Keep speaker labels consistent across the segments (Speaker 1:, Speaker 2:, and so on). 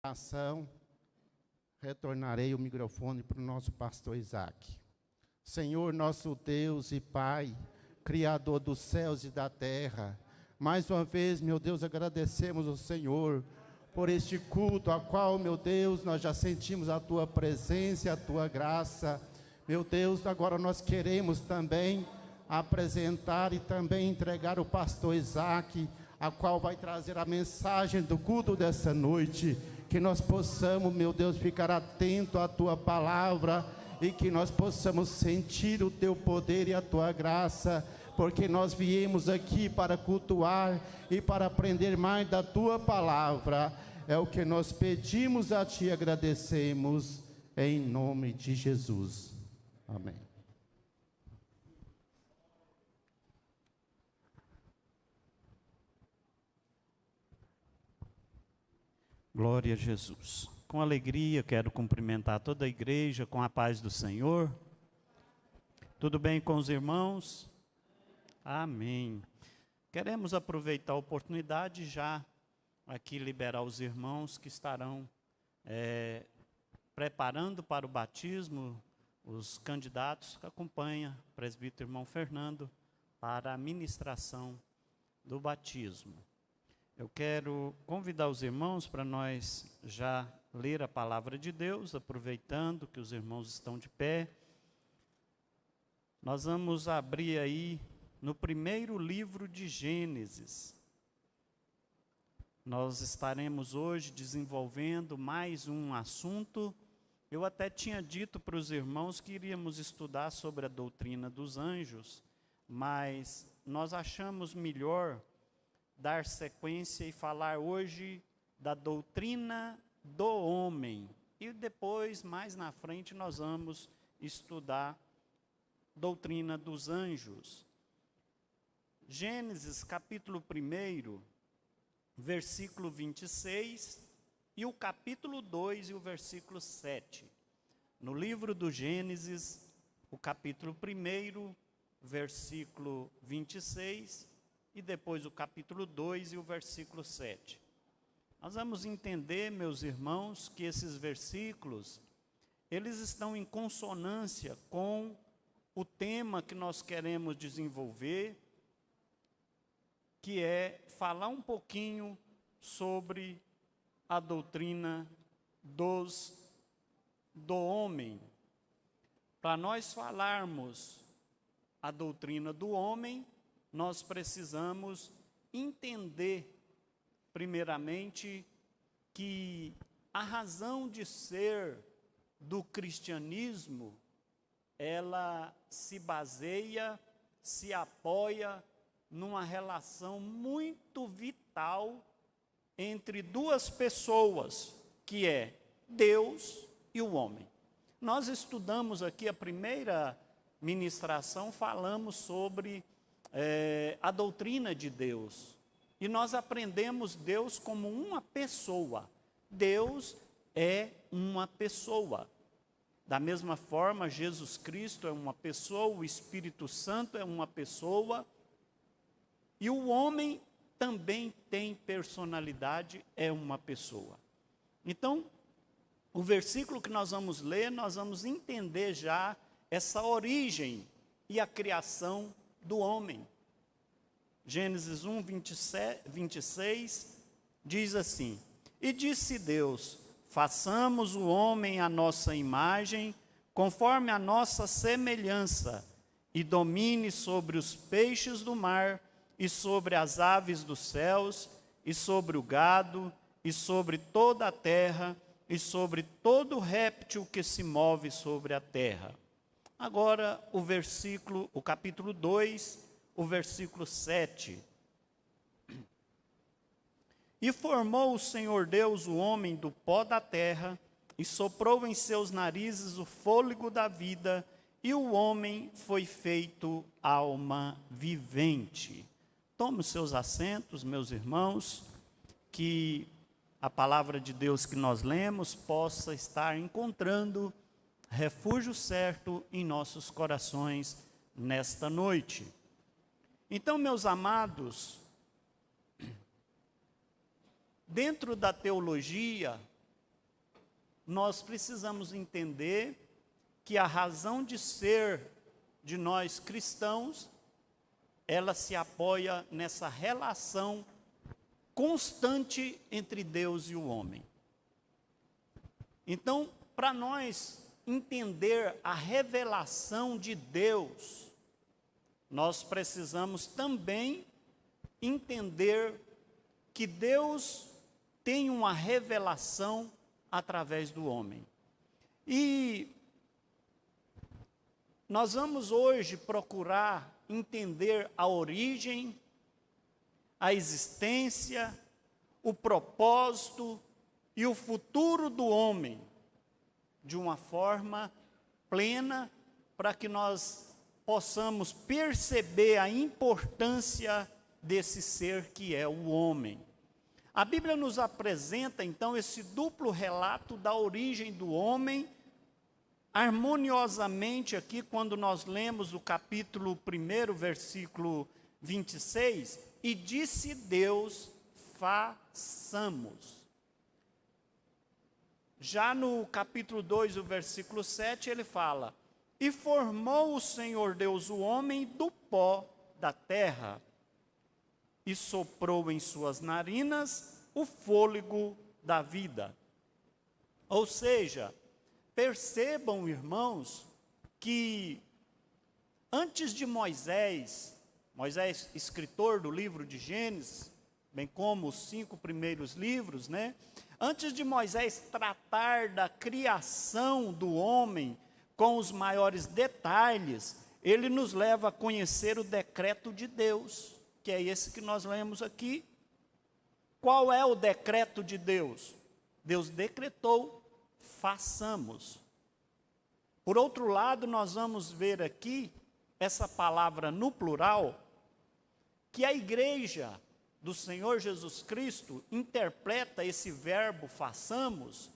Speaker 1: Ação, retornarei o microfone para o nosso pastor Isaac. Senhor, nosso Deus e Pai, Criador dos céus e da terra, mais uma vez, meu Deus, agradecemos ao Senhor por este culto, a qual, meu Deus, nós já sentimos a Tua presença e a Tua graça. Meu Deus, agora nós queremos também apresentar e também entregar o pastor Isaac, a qual vai trazer a mensagem do culto dessa noite. Que nós possamos, meu Deus, ficar atento à Tua palavra e que nós possamos sentir o Teu poder e a Tua graça, porque nós viemos aqui para cultuar e para aprender mais da Tua palavra. É o que nós pedimos a Ti e agradecemos, em nome de Jesus. Amém.
Speaker 2: Glória a Jesus. Com alegria quero cumprimentar toda a igreja com a paz do Senhor. Tudo bem com os irmãos? Amém. Queremos aproveitar a oportunidade já aqui liberar os irmãos que estarão preparando para o batismo, os candidatos que acompanham o presbítero irmão Fernando para a ministração do batismo. Eu quero convidar os irmãos para nós já ler a palavra de Deus, aproveitando que os irmãos estão de pé. Nós vamos abrir aí no primeiro livro de Gênesis. Nós estaremos hoje desenvolvendo mais um assunto. Eu até tinha dito para os irmãos que iríamos estudar sobre a doutrina dos anjos, mas nós achamos melhor dar sequência e falar hoje da doutrina do homem. E depois, mais na frente, nós vamos estudar doutrina dos anjos. Gênesis, capítulo 1, versículo 26, e o capítulo 2 e o versículo 7. No livro do Gênesis, o capítulo 1, versículo 26, e depois o capítulo 2 e o versículo 7. Nós vamos entender, meus irmãos, que esses versículos, eles estão em consonância com o tema que nós queremos desenvolver, que é falar um pouquinho sobre a doutrina do homem. Para nós falarmos a doutrina do homem, nós precisamos entender, primeiramente, que a razão de ser do cristianismo, ela se baseia, se apoia numa relação muito vital entre duas pessoas, que é Deus e o homem. Nós estudamos aqui a primeira ministração, falamos sobre a doutrina de Deus, e nós aprendemos Deus como uma pessoa. Deus é uma pessoa. Da mesma forma, Jesus Cristo é uma pessoa, o Espírito Santo é uma pessoa, e o homem também tem personalidade, é uma pessoa. Então, o versículo que nós vamos ler, nós vamos entender já essa origem e a criação do homem. Gênesis 1, 26, diz assim: E disse Deus, façamos o homem à nossa imagem, conforme a nossa semelhança, e domine sobre os peixes do mar, e sobre as aves dos céus, e sobre o gado, e sobre toda a terra, e sobre todo réptil que se move sobre a terra. Agora o capítulo 2, o versículo 7. E formou o Senhor Deus o homem do pó da terra, e soprou em seus narizes o fôlego da vida, e o homem foi feito alma vivente. Tome os seus assentos, meus irmãos, que a palavra de Deus que nós lemos possa estar encontrando refúgio certo em nossos corações nesta noite. Então, meus amados, dentro da teologia, nós precisamos entender que a razão de ser de nós cristãos, ela se apoia nessa relação constante entre Deus e o homem. Então, para nós entender a revelação de Deus, nós precisamos também entender que Deus tem uma revelação através do homem. E nós vamos hoje procurar entender a origem, a existência, o propósito e o futuro do homem de uma forma plena, para que nós possamos perceber a importância desse ser que é o homem. A Bíblia nos apresenta, então, esse duplo relato da origem do homem, harmoniosamente aqui, quando nós lemos o capítulo 1, versículo 26, e disse Deus, façamos. Já no capítulo 2, o versículo 7, ele fala, e formou o Senhor Deus o homem do pó da terra, e soprou em suas narinas o fôlego da vida. Ou seja, percebam, irmãos, que antes de Moisés, escritor do livro de Gênesis, bem como os 5 primeiros livros, né? Antes de Moisés tratar da criação do homem com os maiores detalhes, ele nos leva a conhecer o decreto de Deus, que é esse que nós lemos aqui. Qual é o decreto de Deus? Deus decretou, façamos. Por outro lado, nós vamos ver aqui, essa palavra no plural, que a igreja do Senhor Jesus Cristo interpreta esse verbo façamos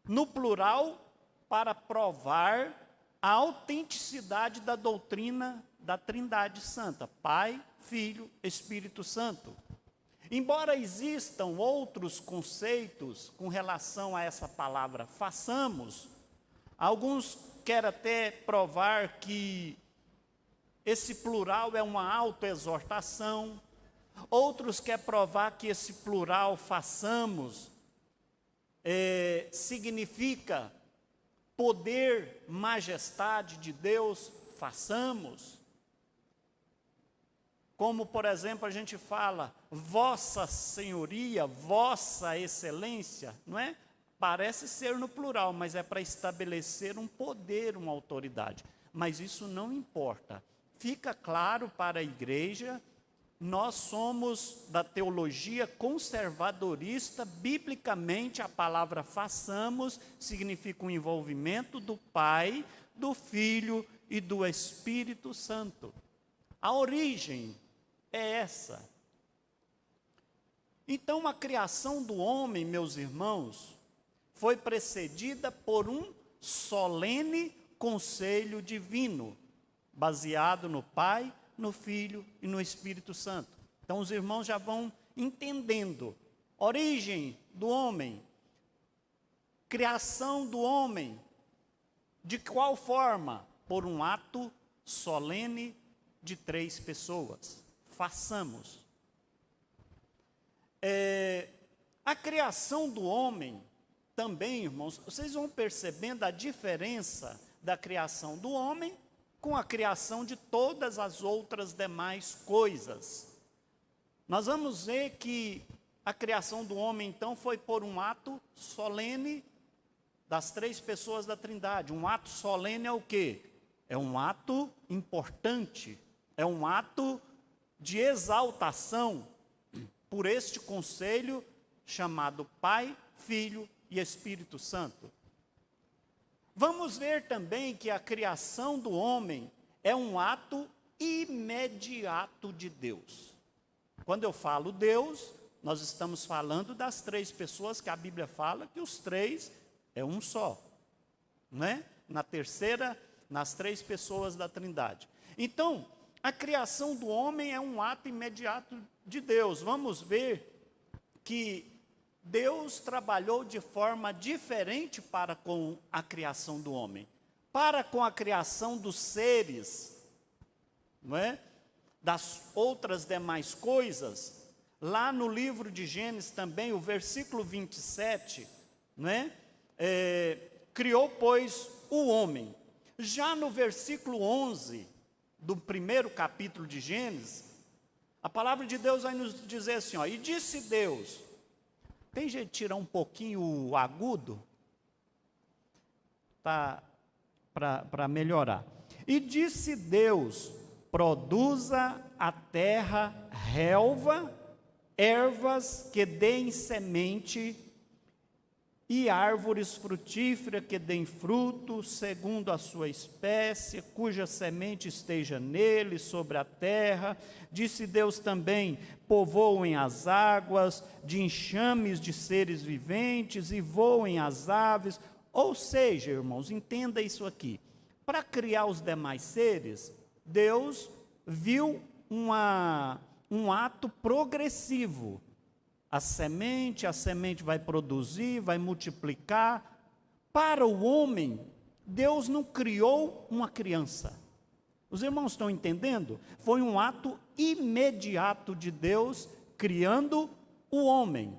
Speaker 2: no plural para provar a autenticidade da doutrina da Trindade Santa, Pai, Filho, Espírito Santo. Embora existam outros conceitos com relação a essa palavra façamos, alguns querem até provar que esse plural é uma autoexortação, outros querem provar que esse plural façamos significa poder, majestade de Deus, façamos. Como, por exemplo, a gente fala, vossa senhoria, vossa excelência, não é? Parece ser no plural, mas é para estabelecer um poder, uma autoridade. Mas isso não importa. Fica claro para a igreja, nós somos da teologia conservadorista, biblicamente a palavra façamos significa um envolvimento do Pai, do Filho e do Espírito Santo. A origem é essa. Então, a criação do homem, meus irmãos, foi precedida por um solene conselho divino, baseado no Pai, no Filho e no Espírito Santo. Então, os irmãos já vão entendendo. Origem do homem, criação do homem, de qual forma? Por um ato solene de 3 pessoas. Façamos. A criação do homem, também, irmãos, vocês vão percebendo a diferença da criação do homem com a criação de todas as outras demais coisas. Nós vamos ver que a criação do homem, então, foi por um ato solene das 3 pessoas da Trindade. Um ato solene é o quê? É um ato importante, é um ato de exaltação por este conselho chamado Pai, Filho e Espírito Santo. Vamos ver também que a criação do homem é um ato imediato de Deus. Quando eu falo Deus, nós estamos falando das 3 pessoas que a Bíblia fala que os 3 é um só, não é? Nas 3 pessoas da Trindade. Então, a criação do homem é um ato imediato de Deus. Vamos ver que Deus trabalhou de forma diferente para com a criação do homem, para com a criação dos seres, não é? Das outras demais coisas. Lá no livro de Gênesis também, o versículo 27, não é? Criou, pois, o homem. Já no versículo 11 do primeiro capítulo de Gênesis, a palavra de Deus vai nos dizer assim, ó, e disse Deus, tem jeito de tirar um pouquinho o agudo? Tá, para melhorar. E disse Deus, produza a terra relva, ervas que deem semente, e árvores frutíferas que deem fruto, segundo a sua espécie, cuja semente esteja nele, sobre a terra. Disse Deus também, povoem as águas, de enxames de seres viventes, e voem as aves. Ou seja, irmãos, entenda isso aqui. Para criar os demais seres, Deus viu um ato progressivo. A semente vai produzir, vai multiplicar. Para o homem, Deus não criou uma criança. Os irmãos estão entendendo? Foi um ato imediato de Deus criando o homem.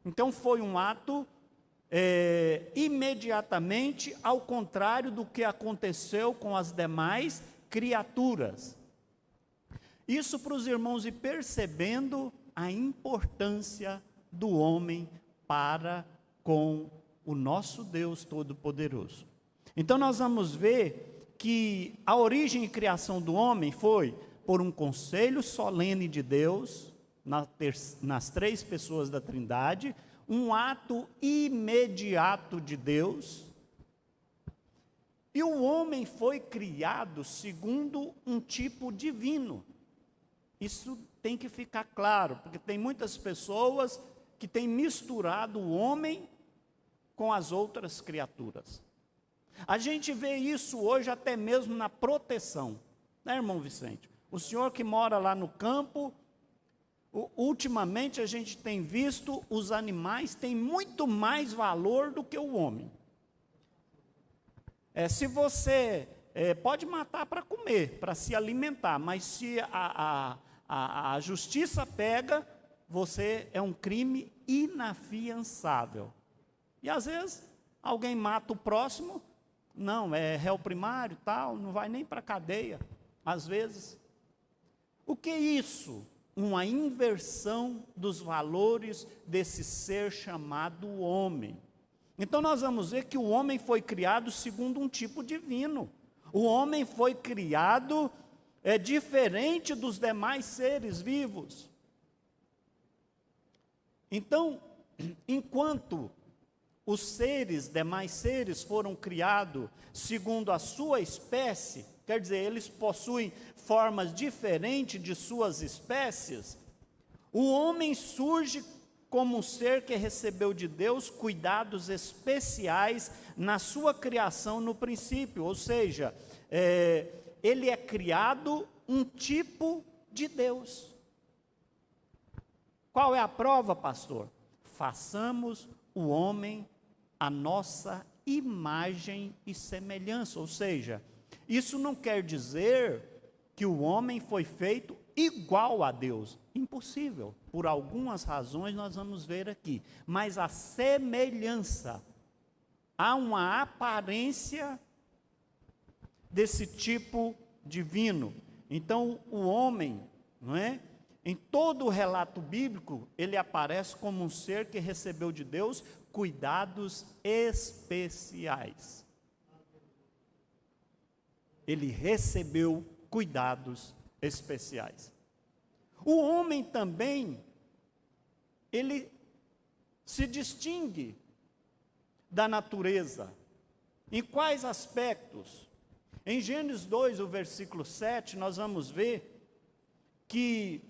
Speaker 2: Então foi um ato imediatamente ao contrário do que aconteceu com as demais criaturas. Isso para os irmãos ir percebendo a importância do homem para com o nosso Deus Todo-Poderoso. Então nós vamos ver que a origem e criação do homem foi por um conselho solene de Deus, nas três pessoas da Trindade, um ato imediato de Deus, e o homem foi criado segundo um tipo divino. Isso tem que ficar claro, porque tem muitas pessoas que têm misturado o homem com as outras criaturas. A gente vê isso hoje até mesmo na proteção, né, irmão Vicente? O senhor que mora lá no campo, ultimamente a gente tem visto os animais têm muito mais valor do que o homem. Se você pode matar para comer, para se alimentar, mas se a justiça pega, você é um crime inafiançável. E às vezes alguém mata o próximo, não, é réu primário, tal, não vai nem para a cadeia, às vezes. O que é isso? Uma inversão dos valores desse ser chamado homem. Então nós vamos ver que o homem foi criado segundo um tipo divino. O homem foi criado diferente dos demais seres vivos. Então, enquanto os demais seres foram criados segundo a sua espécie, quer dizer, eles possuem formas diferentes de suas espécies, o homem surge como um ser que recebeu de Deus cuidados especiais na sua criação no princípio, ou seja, ele é criado um tipo de Deus. Qual é a prova, pastor? Façamos o homem a nossa imagem e semelhança, ou seja, isso não quer dizer que o homem foi feito igual a Deus, impossível, por algumas razões nós vamos ver aqui, mas a semelhança, há uma aparência desse tipo divino. Então o homem, não é? Em todo o relato bíblico, ele aparece como um ser que recebeu de Deus cuidados especiais. Ele recebeu cuidados especiais. O homem também, ele se distingue da natureza. Em quais aspectos? Em Gênesis 2, o versículo 7, nós vamos ver que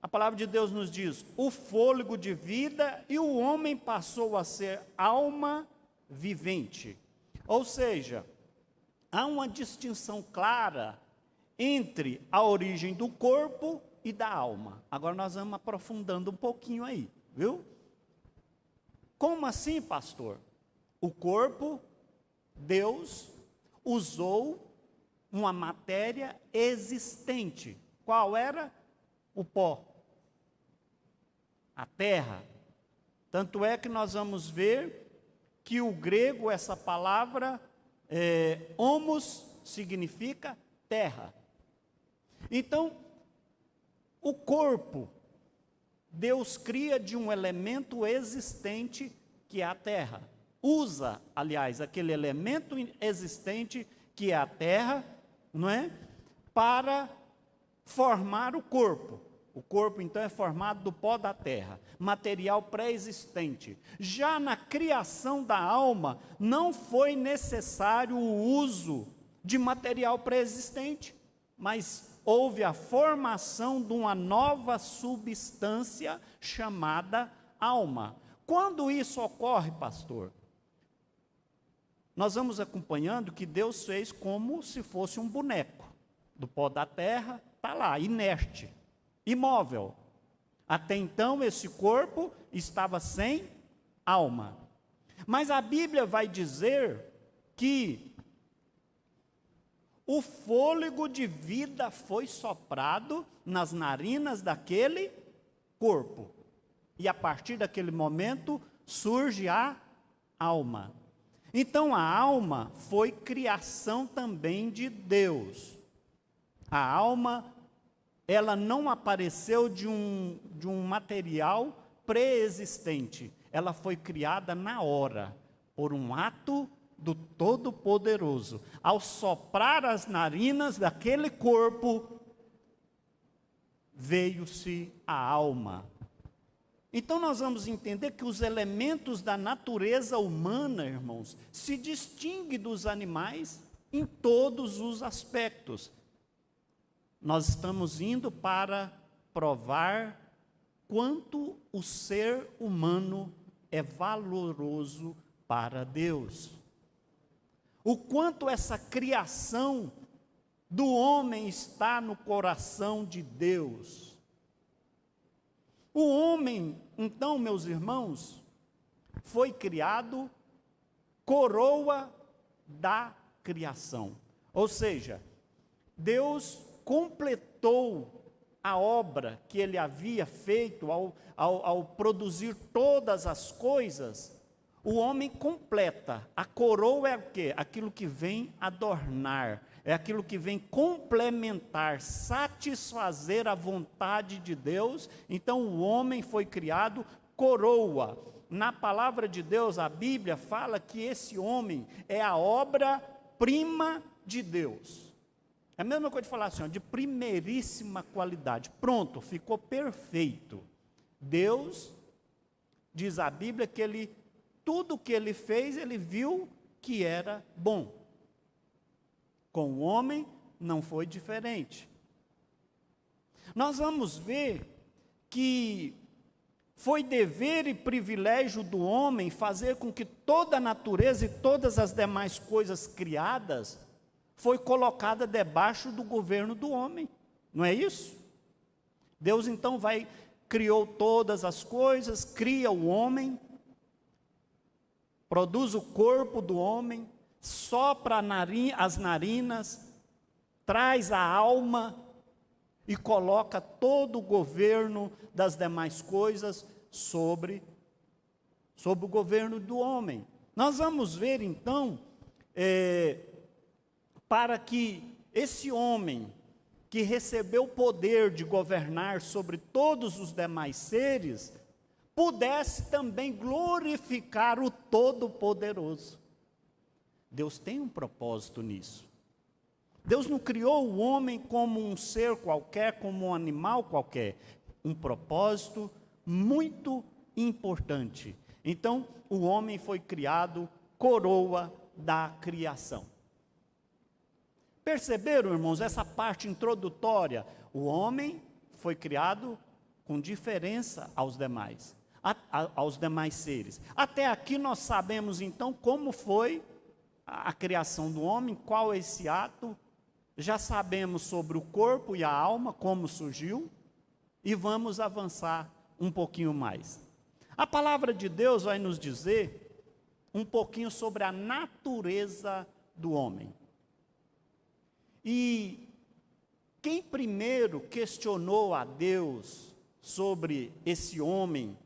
Speaker 2: a palavra de Deus nos diz, o fôlego de vida, e o homem passou a ser alma vivente. Ou seja, há uma distinção clara entre a origem do corpo e da alma. Agora nós vamos aprofundando um pouquinho aí, viu? Como assim, pastor? O corpo, Deus usou uma matéria existente. Qual era? O pó. A terra. Tanto é que nós vamos ver que o grego, essa palavra, homos, significa terra. Então, o corpo, Deus cria de um elemento existente que é a terra. Usa, aliás, aquele elemento existente que é a terra, não é? Para formar o corpo. O corpo, então, é formado do pó da terra, material pré-existente. Já na criação da alma, não foi necessário o uso de material pré-existente, mas houve a formação de uma nova substância chamada alma. Quando isso ocorre, pastor? Nós vamos acompanhando que Deus fez como se fosse um boneco. Do pó da terra, está lá, inerte, imóvel. Até então, esse corpo estava sem alma. Mas a Bíblia vai dizer que o fôlego de vida foi soprado nas narinas daquele corpo. E a partir daquele momento surge a alma. Então a alma foi criação também de Deus. A alma, ela não apareceu de um material pré-existente. Ela foi criada na hora, por um ato do Todo-Poderoso. Ao soprar as narinas daquele corpo, veio-se a alma. Então nós vamos entender que os elementos da natureza humana, irmãos, se distinguem dos animais em todos os aspectos. Nós estamos indo para provar quanto o ser humano é valoroso para Deus. O quanto essa criação do homem está no coração de Deus. O homem, então, meus irmãos, foi criado coroa da criação. Ou seja, Deus completou a obra que ele havia feito ao produzir todas as coisas. O homem completa. A coroa é o quê? Aquilo que vem adornar, é aquilo que vem complementar, satisfazer a vontade de Deus. Então o homem foi criado coroa. Na palavra de Deus, a Bíblia fala que esse homem é a obra-prima de Deus. É a mesma coisa de falar assim, ó, de primeiríssima qualidade. Pronto, ficou perfeito. Deus, diz a Bíblia, que tudo que ele fez, ele viu que era bom. Com o homem não foi diferente. Nós vamos ver que foi dever e privilégio do homem fazer com que toda a natureza e todas as demais coisas criadas foi colocada debaixo do governo do homem. Não é isso? Deus então criou todas as coisas, cria o homem, produz o corpo do homem, sopra as narinas, traz a alma e coloca todo o governo das demais coisas sobre o governo do homem. Nós vamos ver então, para que esse homem que recebeu o poder de governar sobre todos os demais seres, pudesse também glorificar o Todo-Poderoso. Deus tem um propósito nisso. Deus não criou o homem como um ser qualquer, como um animal qualquer. Um propósito muito importante. Então, o homem foi criado coroa da criação. Perceberam, irmãos, essa parte introdutória? O homem foi criado com diferença aos demais seres. Até aqui nós sabemos, então, como foi a criação do homem, qual é esse ato. Já sabemos sobre o corpo e a alma, como surgiu, e vamos avançar um pouquinho mais. A palavra de Deus vai nos dizer um pouquinho sobre a natureza do homem. E quem primeiro questionou a Deus sobre esse homem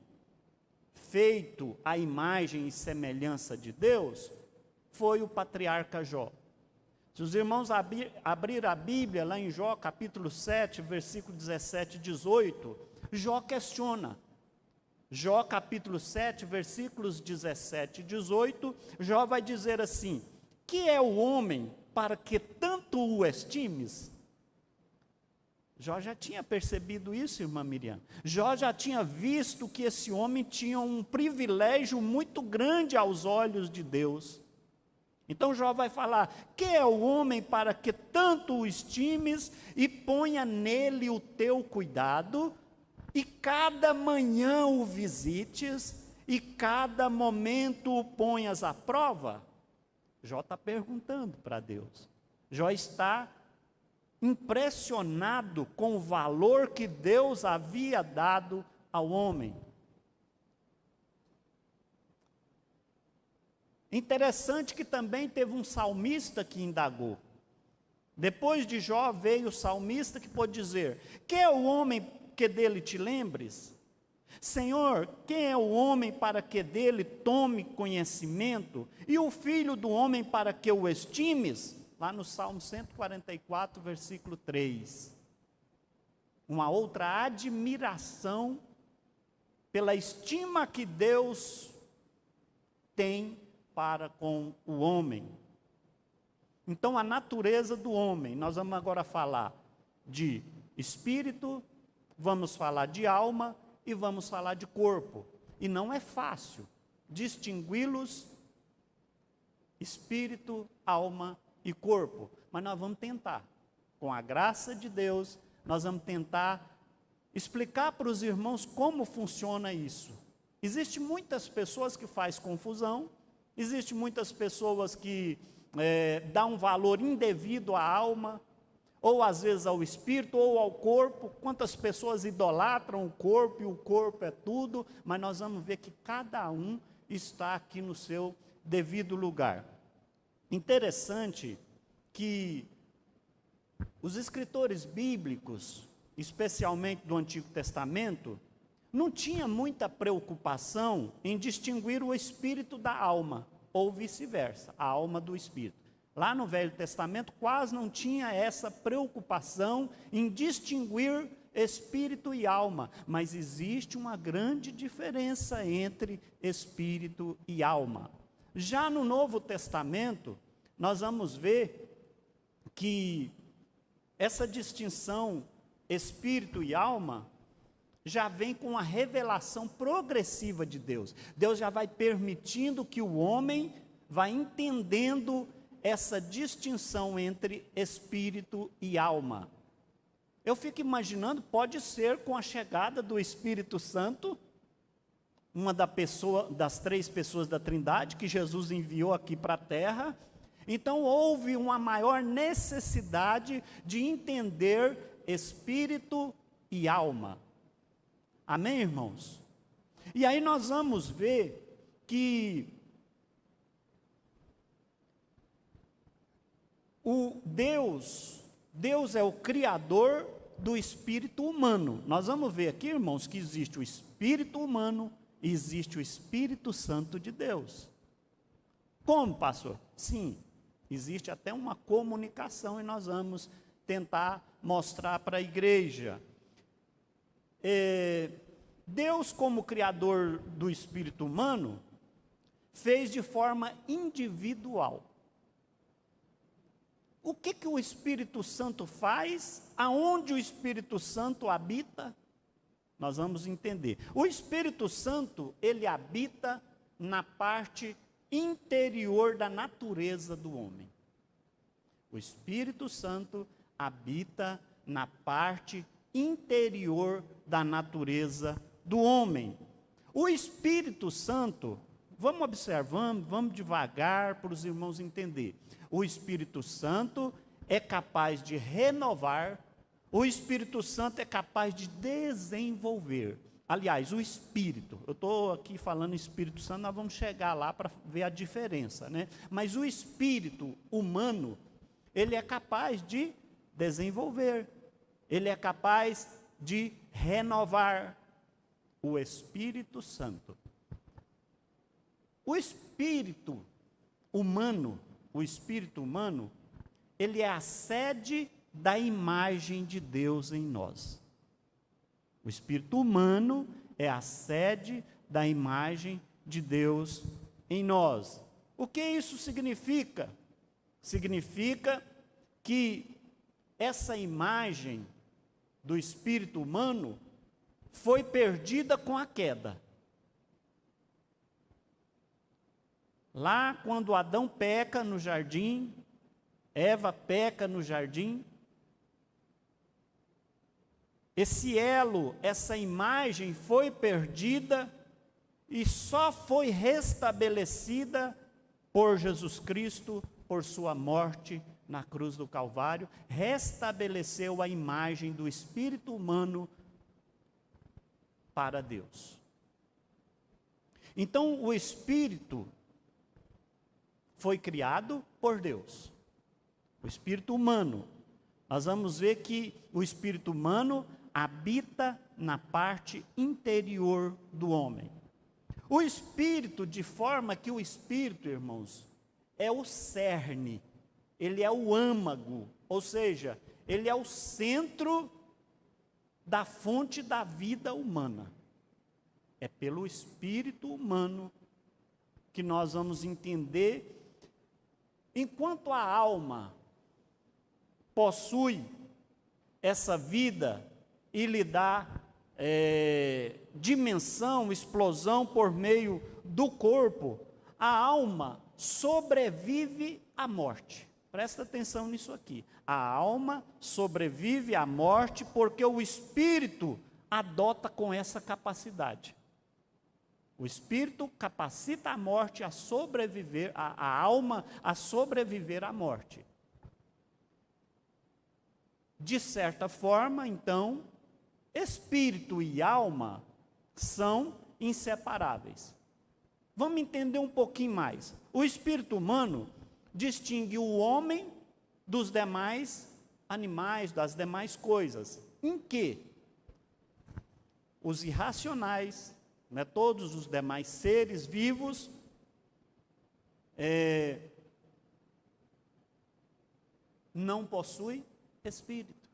Speaker 2: feito à imagem e semelhança de Deus, foi o patriarca Jó. Se os irmãos abrir a Bíblia, lá em Jó, capítulo 7, versículo 17 e 18, Jó questiona. Jó, capítulo 7, versículos 17 e 18, Jó vai dizer assim: que é o homem para que tanto o estimes? Jó já tinha percebido isso, irmã Miriam. Jó já tinha visto que esse homem tinha um privilégio muito grande aos olhos de Deus. Então Jó vai falar: que é o homem para que tanto o estimes e ponha nele o teu cuidado, e cada manhã o visites, e cada momento o ponhas à prova? Jó está perguntando para Deus. Jó está impressionado com o valor que Deus havia dado ao homem. Interessante que também teve um salmista que indagou. Depois de Jó veio o salmista que pôde dizer: que é o homem que dele te lembres? Senhor, quem é o homem para que dele tome conhecimento? E o filho do homem para que o estimes? Lá no Salmo 144, versículo 3. Uma outra admiração pela estima que Deus tem para com o homem. Então, a natureza do homem, nós vamos agora falar de espírito, vamos falar de alma e vamos falar de corpo. E não é fácil distingui-los, espírito, alma e corpo, mas nós vamos tentar, com a graça de Deus, nós vamos tentar explicar para os irmãos como funciona isso. Existem muitas pessoas que fazem confusão, existem muitas pessoas que dão um valor indevido à alma, ou às vezes ao espírito, ou ao corpo. Quantas pessoas idolatram o corpo, e o corpo é tudo, mas nós vamos ver que cada um está aqui no seu devido lugar. Interessante que os escritores bíblicos, especialmente do Antigo Testamento, não tinham muita preocupação em distinguir o espírito da alma, ou vice-versa, a alma do espírito. Lá no Velho Testamento quase não tinha essa preocupação em distinguir espírito e alma, mas existe uma grande diferença entre espírito e alma. Já no Novo Testamento, nós vamos ver que essa distinção espírito e alma já vem com a revelação progressiva de Deus. Deus já vai permitindo que o homem vá entendendo essa distinção entre espírito e alma. Eu fico imaginando, pode ser com a chegada do Espírito Santo, uma das três pessoas da Trindade que Jesus enviou aqui para a terra. Então houve uma maior necessidade de entender espírito e alma. Amém, irmãos? E aí nós vamos ver que Deus é o criador do espírito humano. Nós vamos ver aqui, irmãos, que existe o espírito humano e existe o Espírito Santo de Deus. Como, pastor? Sim, existe até uma comunicação e nós vamos tentar mostrar para a igreja. Deus, como criador do espírito humano, fez de forma individual. O que o Espírito Santo faz? Aonde o Espírito Santo habita? Nós vamos entender. O Espírito Santo, ele habita na parte interior da natureza do homem. O Espírito Santo habita na parte interior da natureza do homem. O Espírito Santo, vamos observando, vamos devagar para os irmãos entenderem. O Espírito Santo é capaz de renovar, o Espírito Santo é capaz de desenvolver. aliás, o Espírito, eu estou aqui falando Espírito Santo, nós vamos chegar lá para ver a diferença, né? Mas o espírito humano, ele é capaz de desenvolver, ele é capaz de renovar. O Espírito Santo. O espírito humano, ele é a sede da imagem de Deus em nós. O espírito humano é a sede da imagem de Deus em nós. O que isso significa? Significa que essa imagem do espírito humano foi perdida com a queda. Lá, quando Adão peca no jardim, Eva peca no jardim, esse elo, essa imagem foi perdida e só foi restabelecida por Jesus Cristo, por sua morte na cruz do Calvário, restabeleceu a imagem do espírito humano para Deus. Então, o espírito foi criado por Deus. O espírito humano. Nós vamos ver que o espírito humano habita na parte interior do homem. O espírito, de forma que o espírito, irmãos, é o cerne, ele é o âmago, ou seja, ele é o centro da fonte da vida humana. É pelo espírito humano que nós vamos entender. Enquanto a alma possui essa vida e lhe dá dimensão, explosão por meio do corpo, a alma sobrevive à morte. Presta atenção nisso aqui. A alma sobrevive à morte porque o espírito adota com essa capacidade. O espírito capacita a morte a sobreviver, a alma a sobreviver à morte. De certa forma, então, espírito e alma são inseparáveis. Vamos entender um pouquinho mais. O espírito humano distingue o homem dos demais animais, das demais coisas. Em que? Os irracionais, né, todos os demais seres vivos, não possuem espírito.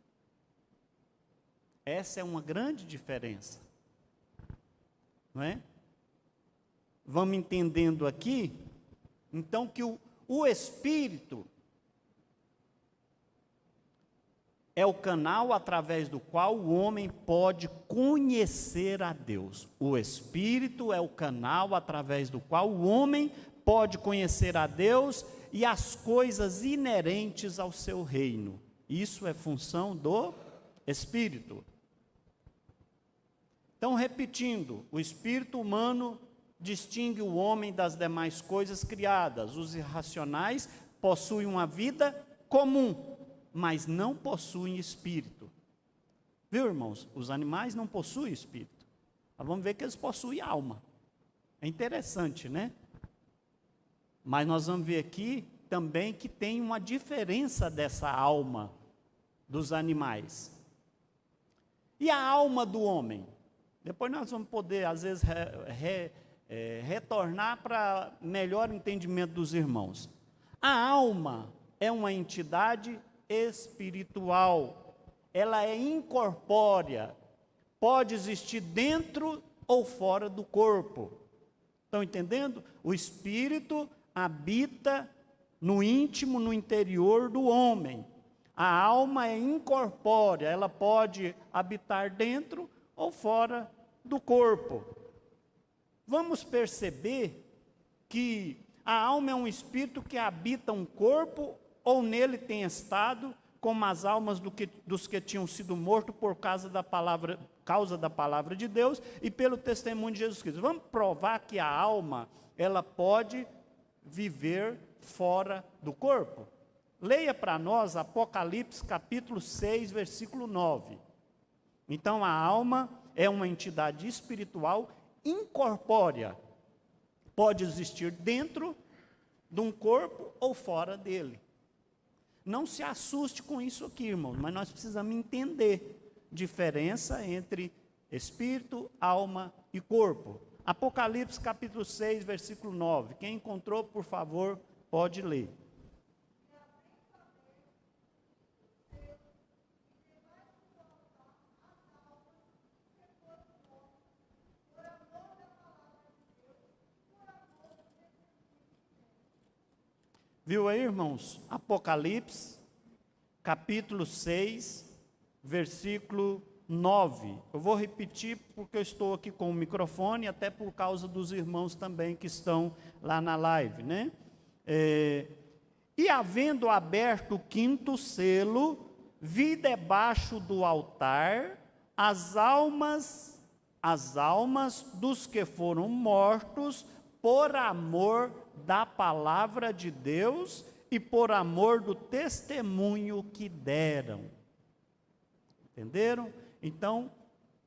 Speaker 2: Essa é uma grande diferença. Não é? Vamos entendendo aqui, então, que o espírito é o canal através do qual o homem pode conhecer a Deus. O espírito é o canal através do qual o homem pode conhecer a Deus e as coisas inerentes ao seu reino. Isso é função do espírito. Então, repetindo, o espírito humano distingue o homem das demais coisas criadas. Os irracionais possuem uma vida comum, mas não possuem espírito. Viu, irmãos? Os animais não possuem espírito. Mas vamos ver que eles possuem alma. É interessante, né? Mas nós vamos ver aqui também que tem uma diferença dessa alma dos animais. E a alma do homem? Depois nós vamos poder, às vezes, retornar para melhor entendimento dos irmãos. A alma é uma entidade espiritual, ela é incorpórea, pode existir dentro ou fora do corpo. Estão entendendo? O espírito habita no íntimo, no interior do homem. A alma é incorpórea, ela pode habitar dentro ou fora do corpo. Vamos perceber que a alma é um espírito que habita um corpo ou nele tem estado, como as almas dos que tinham sido mortos por causa da palavra de Deus e pelo testemunho de Jesus Cristo. Vamos provar que a alma, ela pode viver fora do corpo? Leia para nós Apocalipse capítulo 6, versículo 9. Então, a alma é uma entidade espiritual incorpórea. Pode existir dentro de um corpo ou fora dele. Não se assuste com isso aqui, irmãos, mas nós precisamos entender a diferença entre espírito, alma e corpo. Apocalipse capítulo 6, versículo 9. Quem encontrou, por favor, pode ler. Viu aí, irmãos? Apocalipse, capítulo 6, versículo 9. Eu vou repetir porque eu estou aqui com o microfone, até por causa dos irmãos também que estão lá na live, né? E havendo aberto o quinto selo, vi debaixo do altar as almas dos que foram mortos por amor da palavra de Deus e por amor do testemunho que deram. Entenderam? Então,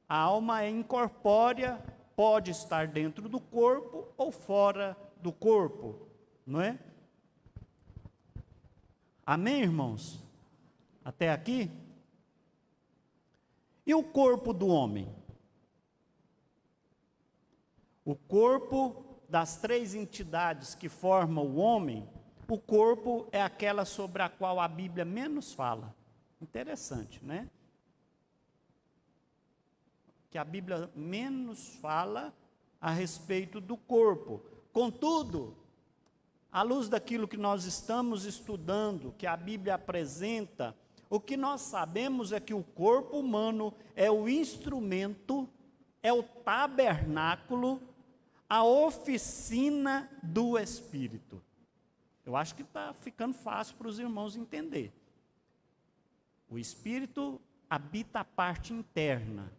Speaker 2: a alma é incorpórea, pode estar dentro do corpo ou fora do corpo, não é? Amém, irmãos? Até aqui? E o corpo do homem? O corpo das três entidades que formam o homem, o corpo é aquela sobre a qual a Bíblia menos fala. Interessante, né? Que a Bíblia menos fala a respeito do corpo. Contudo, à luz daquilo que nós estamos estudando, que a Bíblia apresenta, o que nós sabemos é que o corpo humano é o instrumento, é o tabernáculo, a oficina do Espírito. Eu acho que está ficando fácil para os irmãos entender. O Espírito habita a parte interna.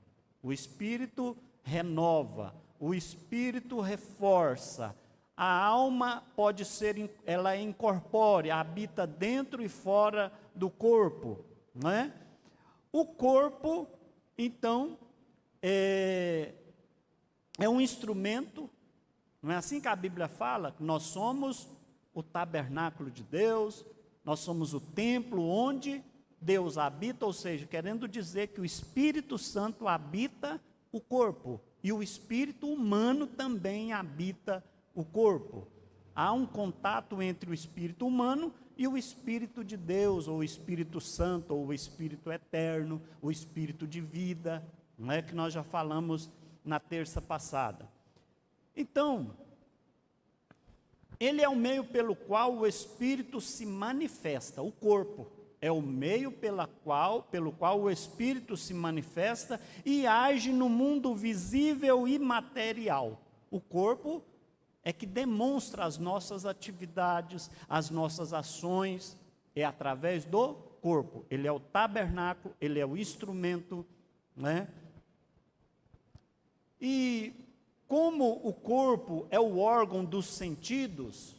Speaker 2: O Espírito renova. O Espírito reforça. A alma pode ser, ela é incorpórea, habita dentro e fora do corpo, não é? O corpo, então, é um instrumento. Não é assim que a Bíblia fala? Nós somos o tabernáculo de Deus, nós somos o templo onde Deus habita, ou seja, querendo dizer que o Espírito Santo habita o corpo, e o espírito humano também habita o corpo. Há um contato entre o espírito humano e o Espírito de Deus, ou o Espírito Santo, ou o Espírito Eterno, o Espírito de vida, não é que nós já falamos na terça passada. Então, ele é o meio pelo qual o Espírito se manifesta, o corpo é o meio pelo qual o Espírito se manifesta e age no mundo visível e material. O corpo é que demonstra as nossas atividades, as nossas ações, é através do corpo. Ele é o tabernáculo, ele é o instrumento, né? E como o corpo é o órgão dos sentidos,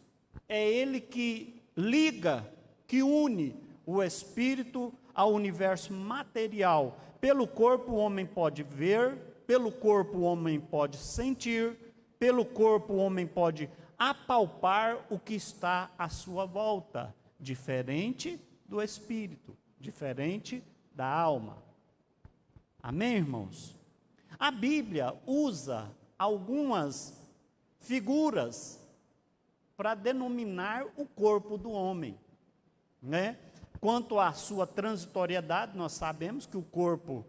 Speaker 2: é ele que liga, que une o espírito ao universo material. Pelo corpo o homem pode ver, pelo corpo o homem pode sentir, pelo corpo o homem pode apalpar o que está à sua volta, diferente do espírito, diferente da alma. Amém, irmãos? A Bíblia usa algumas figuras para denominar o corpo do homem, né? Quanto à sua transitoriedade, nós sabemos que o corpo,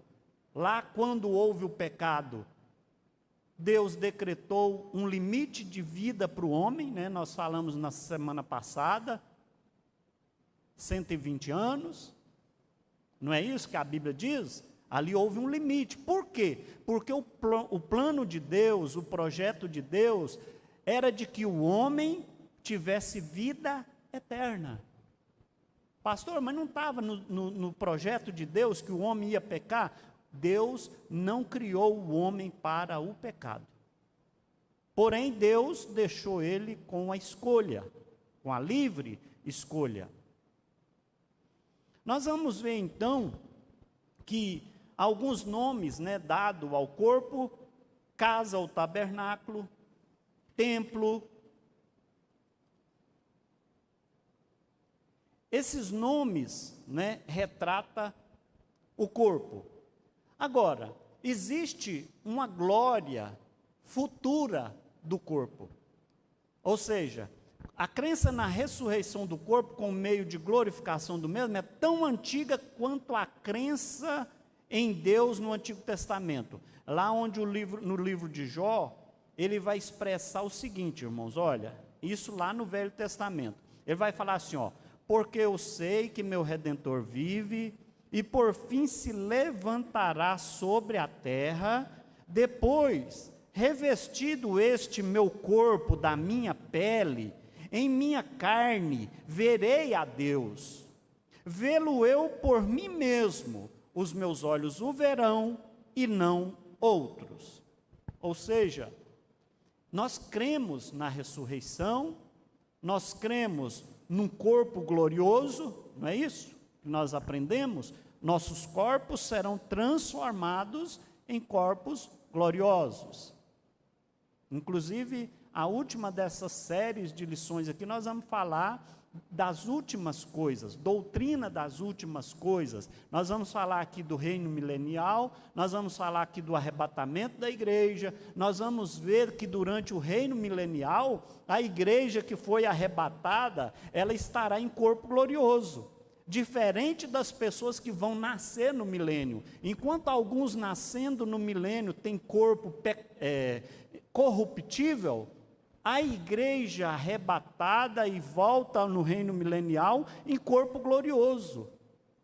Speaker 2: lá quando houve o pecado, Deus decretou um limite de vida para o homem, né? Nós falamos na semana passada, 120 anos, não é isso que a Bíblia diz? Ali houve um limite. Por quê? Porque o plano de Deus, o projeto de Deus, era de que o homem tivesse vida eterna. Pastor, mas não estava no projeto de Deus que o homem ia pecar? Deus não criou o homem para o pecado. Porém, Deus deixou ele com a escolha, com a livre escolha. Nós vamos ver então que alguns nomes, né, dados ao corpo: casa ou tabernáculo, templo. Esses nomes, né, retratam o corpo. Agora, existe uma glória futura do corpo. Ou seja, a crença na ressurreição do corpo como meio de glorificação do mesmo é tão antiga quanto a crença em Deus no Antigo Testamento. Lá onde no livro de Jó, ele vai expressar o seguinte, irmãos, olha, isso lá no Velho Testamento. Ele vai falar assim, ó: porque eu sei que meu Redentor vive, e por fim se levantará sobre a terra, depois, revestido este meu corpo da minha pele, em minha carne verei a Deus. Vê-lo eu por mim mesmo, os meus olhos o verão, e não outros. Ou seja, nós cremos na ressurreição, nós cremos num corpo glorioso, não é isso que nós aprendemos? Nossos corpos serão transformados em corpos gloriosos. Inclusive, a última dessas séries de lições aqui, nós vamos falar das últimas coisas, doutrina das últimas coisas. Nós vamos falar aqui do reino milenial, nós vamos falar aqui do arrebatamento da igreja, nós vamos ver que durante o reino milenial, a igreja que foi arrebatada, ela estará em corpo glorioso, diferente das pessoas que vão nascer no milênio. Enquanto alguns nascendo no milênio têm corpo corruptível, a igreja arrebatada e volta no reino milenial em corpo glorioso.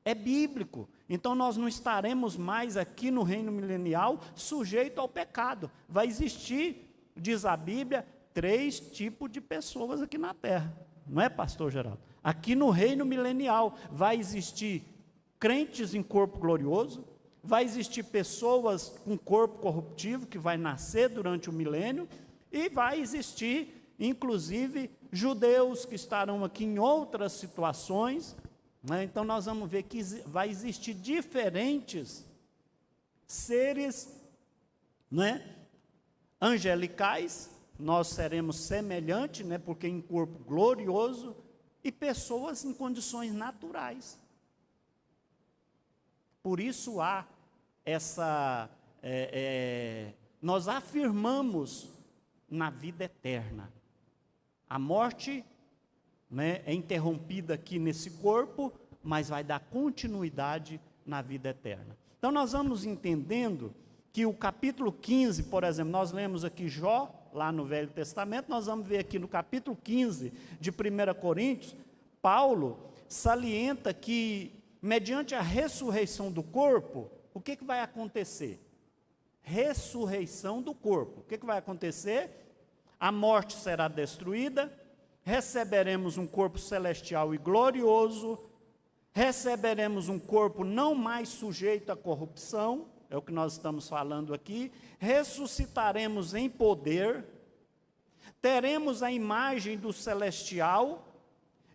Speaker 2: É bíblico. Então nós não estaremos mais aqui no reino milenial sujeito ao pecado. Vai existir, diz a Bíblia, 3 tipos de pessoas aqui na terra. Não é, pastor Geraldo? Aqui no reino milenial vai existir crentes em corpo glorioso, vai existir pessoas com corpo corruptível que vai nascer durante o milênio, e vai existir, inclusive, judeus que estarão aqui em outras situações, né? Então nós vamos ver que vai existir diferentes seres, né, angelicais, nós seremos semelhantes, né, porque em corpo glorioso, e pessoas em condições naturais. Por isso há essa, nós afirmamos na vida eterna. A morte, né, é interrompida aqui nesse corpo, mas vai dar continuidade na vida eterna. Então nós vamos entendendo que o capítulo 15, por exemplo, nós lemos aqui Jó, lá no Velho Testamento, nós vamos ver aqui no capítulo 15 de 1 Coríntios, Paulo salienta que, mediante a ressurreição do corpo, o que vai acontecer? Ressurreição do corpo. O que vai acontecer? A morte será destruída, receberemos um corpo celestial e glorioso, receberemos um corpo não mais sujeito à corrupção, é o que nós estamos falando aqui, ressuscitaremos em poder, teremos a imagem do celestial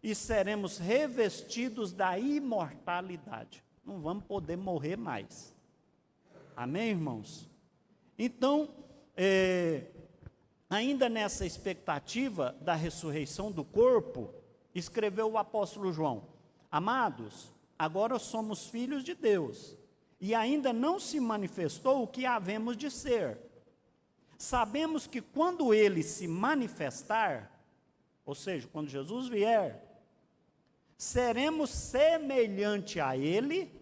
Speaker 2: e seremos revestidos da imortalidade. Não vamos poder morrer mais. Amém, irmãos? Então, ainda nessa expectativa da ressurreição do corpo, escreveu o apóstolo João: amados, agora somos filhos de Deus, e ainda não se manifestou o que havemos de ser. Sabemos que quando ele se manifestar, ou seja, quando Jesus vier, seremos semelhante a ele,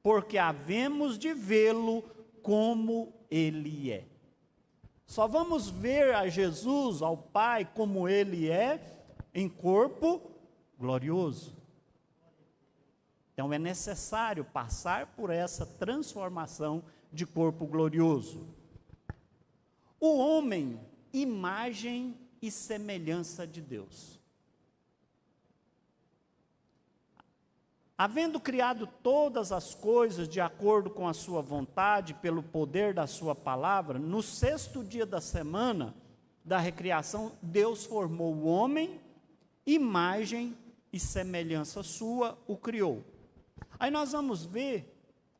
Speaker 2: porque havemos de vê-lo como ele é. Só vamos ver a Jesus, ao Pai, como ele é, em corpo glorioso. Então é necessário passar por essa transformação de corpo glorioso. O homem, imagem e semelhança de Deus. Havendo criado todas as coisas de acordo com a sua vontade, pelo poder da sua palavra, no 6º dia da semana da recriação, Deus formou o homem, imagem e semelhança sua, o criou. Aí nós vamos ver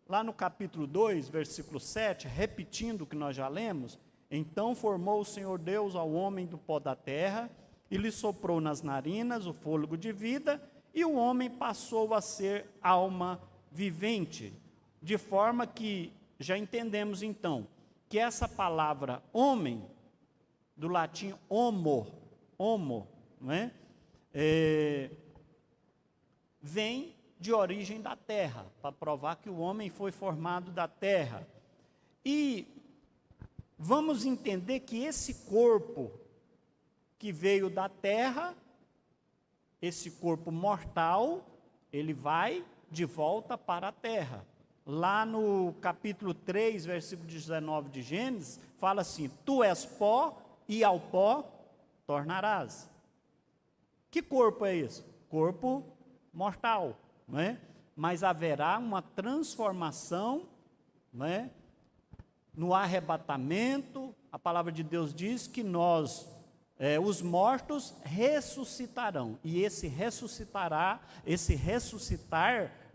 Speaker 2: lá no capítulo 2, versículo 7, repetindo o que nós já lemos, então formou o Senhor Deus ao homem do pó da terra, e lhe soprou nas narinas o fôlego de vida, e o homem passou a ser alma vivente. De forma que, já entendemos então, que essa palavra homem, do latim homo, não é? Vem de origem da terra, para provar que o homem foi formado da terra. E vamos entender que esse corpo que veio da terra, esse corpo mortal, ele vai de volta para a terra. Lá no capítulo 3, versículo 19 de Gênesis, fala assim: tu és pó e ao pó tornarás. Que corpo é esse? Corpo mortal, não é? Mas haverá uma transformação, não é? No arrebatamento. A palavra de Deus diz que nós, os mortos ressuscitarão, e esse ressuscitar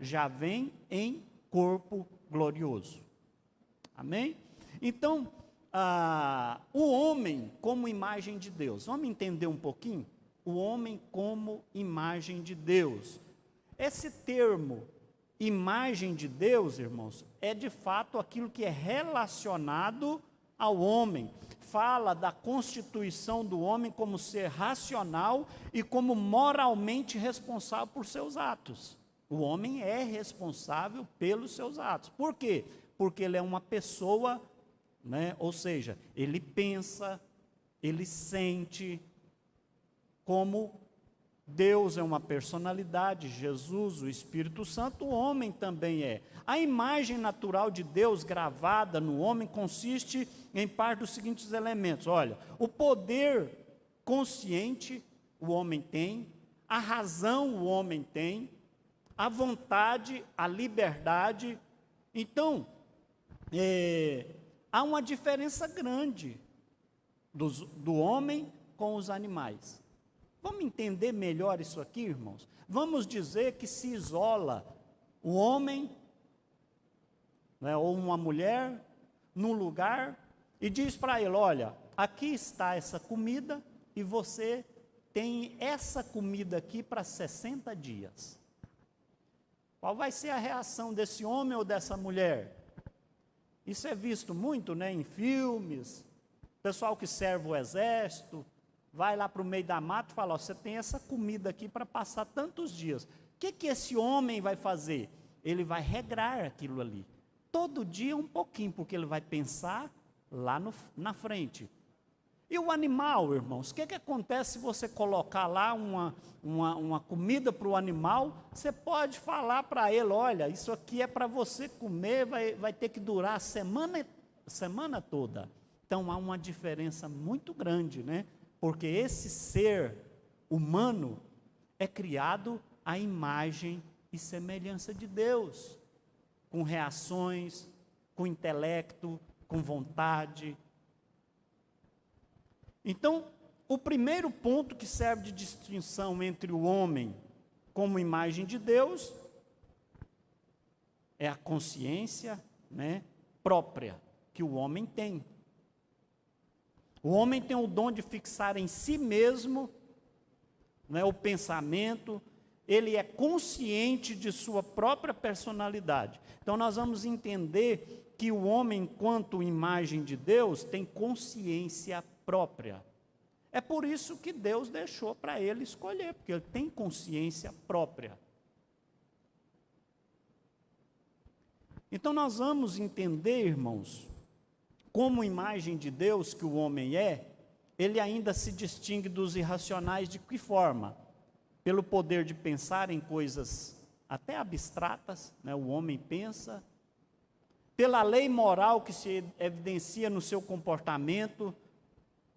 Speaker 2: já vem em corpo glorioso. Amém? Então, o homem como imagem de Deus. Vamos entender um pouquinho? O homem como imagem de Deus. Esse termo, imagem de Deus, irmãos, é de fato aquilo que é relacionado ao homem. Fala da constituição do homem como ser racional e como moralmente responsável por seus atos. O homem é responsável pelos seus atos. Por quê? Porque ele é uma pessoa, né? Ou seja, ele pensa, ele sente, como Deus é uma personalidade, Jesus, o Espírito Santo, o homem também é. A imagem natural de Deus gravada no homem consiste em parte dos seguintes elementos. Olha, o poder consciente o homem tem, a razão o homem tem, a vontade, a liberdade. Então, há uma diferença grande do homem com os animais. Vamos entender melhor isso aqui, irmãos? Vamos dizer que se isola o homem, né, ou uma mulher, num lugar, e diz para ele: olha, aqui está essa comida, e você tem essa comida aqui para 60 dias. Qual vai ser a reação desse homem ou dessa mulher? Isso é visto muito, né, em filmes. Pessoal que serve o exército, vai lá para o meio da mata e fala: ó, você tem essa comida aqui para passar tantos dias. O que esse homem vai fazer? Ele vai regrar aquilo ali. Todo dia um pouquinho, porque ele vai pensar lá na frente. E o animal, irmãos, o que acontece se você colocar lá uma comida para o animal? Você pode falar para ele: olha, isso aqui é para você comer, vai ter que durar a semana toda. Então há uma diferença muito grande, né? Porque esse ser humano é criado à imagem e semelhança de Deus, com reações, com intelecto, com vontade. Então, o primeiro ponto que serve de distinção entre o homem como imagem de Deus é a consciência, né, própria que o homem tem. O homem tem o dom de fixar em si mesmo, né, o pensamento, ele é consciente de sua própria personalidade. Então nós vamos entender que o homem, enquanto imagem de Deus, tem consciência própria. É por isso que Deus deixou para ele escolher, porque ele tem consciência própria. Então nós vamos entender, irmãos, como imagem de Deus que o homem é, ele ainda se distingue dos irracionais de que forma? Pelo poder de pensar em coisas até abstratas, né? O homem pensa, pela lei moral que se evidencia no seu comportamento.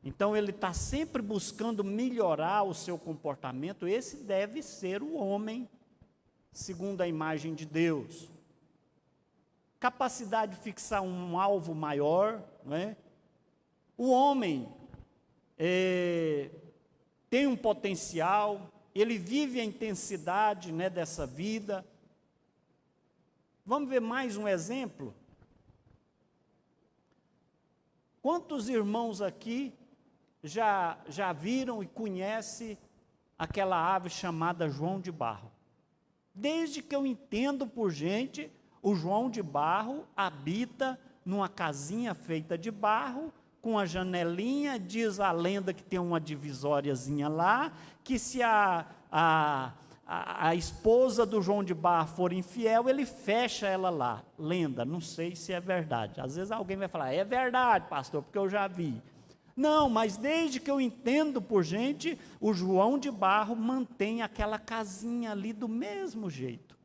Speaker 2: Então ele está sempre buscando melhorar o seu comportamento. Esse deve ser o homem segundo a imagem de Deus. Capacidade de fixar um alvo maior, não é? O homem tem um potencial, ele vive a intensidade, né, dessa vida. Vamos ver mais um exemplo? Quantos irmãos aqui já viram e conhecem aquela ave chamada João de Barro? Desde que eu entendo por gente, o João de Barro habita numa casinha feita de barro, com a janelinha, diz a lenda que tem uma divisóriazinha lá, que se a esposa do João de Barro for infiel, ele fecha ela lá. Lenda, não sei se é verdade. Às vezes alguém vai falar, é verdade, pastor, porque eu já vi. Não, mas desde que eu entendo por gente, o João de Barro mantém aquela casinha ali do mesmo jeito.